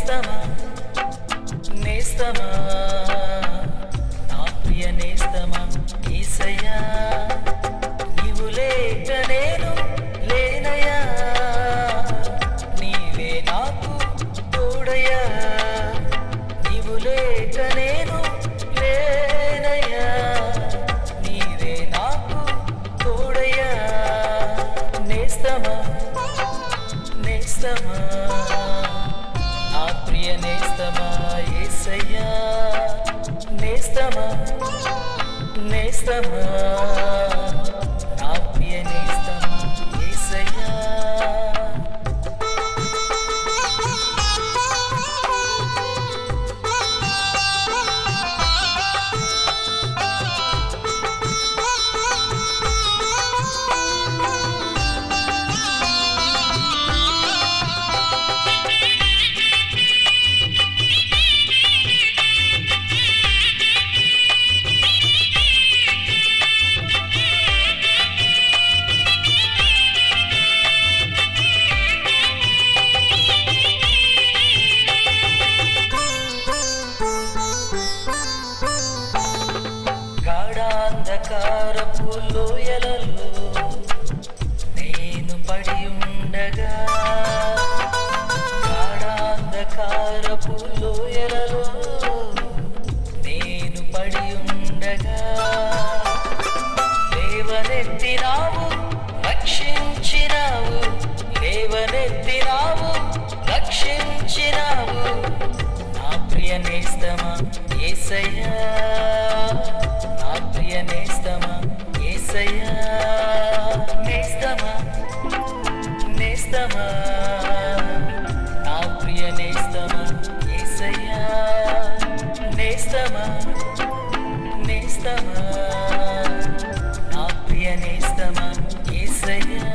నేస్తమా నేస్తమా నా ప్రియ నేస్తమా యేసయ్యా నీవు లేక నేను లేనయ్యా నీవే నాకు తోడయ్యా నీవు లేక నేను లేనయ్యా నీవే నాకు తోడయ్యా నేస్తమా నేస్తమా నా ప్రియ నేస్తమా యేసయ్యా నేస్తమా నేస్తమా నా ప్రియ నేస్తమా యేసయ్యా గాఢాంధకారపు లోయలలో నేను పడి ఉండగా గాఢాంధకారపు లోయలలో నేను పడి ఉండగా లేవనెత్తినావు రక్షించినావు లేవనెత్తినావు రక్షించినావు నా ప్రియ నేస్తమా యేసయ్యా నా ప్రియ నేస్తమా యేసయ్యా నేస్తమా నేస్తమా నా ప్రియ నేస్తమా యేసయ్యా నేస్తమా నేస్తమా నా ప్రియ నేస్తమా యేసయ్యా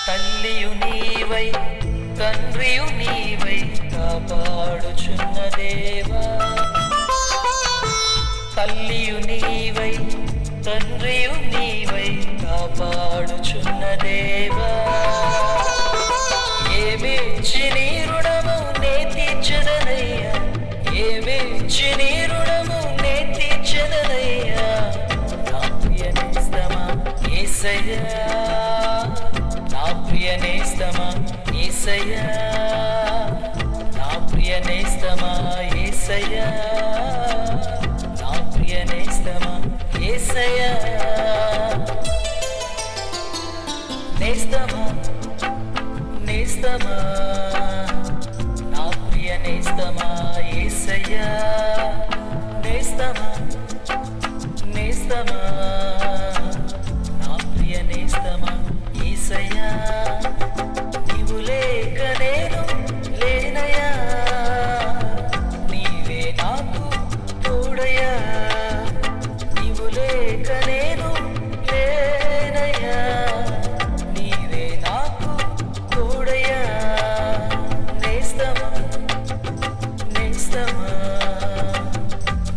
తల్లియు నీవై తండ్రియు నీవై కాపాడుచున్న దేవా తల్లియు నీవై తండ్రియు నీవై కాపాడుచున్న దేవా ఏమిచ్చి నీ రుణము నే తీర్చదనయ్యా ఏమిచ్చి నీ రుణము నే తీర్చదనయ్యా నా ప్రియ నేస్తమా యేసయ్యా నా ప్రియ నేస్తమా యేసయ్యా నా ప్రియ నేస్తమా యేసయ్యా నా ప్రియ నేస్తమా యేసయ్యా నేస్తమా నేస్తమా నా ప్రియ నేస్తమా యేసయ్యా నేస్తమా నేస్తమా నా ప్రియ నేస్తమా యేసయ్యా నీవు లేక నేను లేనయ్యా నీవే నాకు తోడయ్యా నీవు లేక నేను లేనయ్యా నీవే నాకు తోడయ్యా నేస్తమా నేస్తమా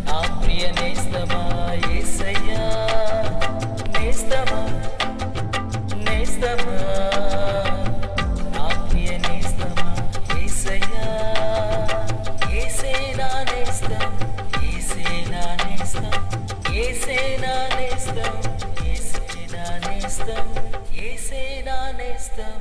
నా ప్రియ నేస్తమా యేసయ్యా నేస్తమా నేస్తమా నా ప్రియ నేస్తమా యేసయ్యా యేసే నా నేస్తం యేసే నా నేస్తం యేసే నా నేస్తం యేసే నా నేస్తం యేసే నా నేస్తం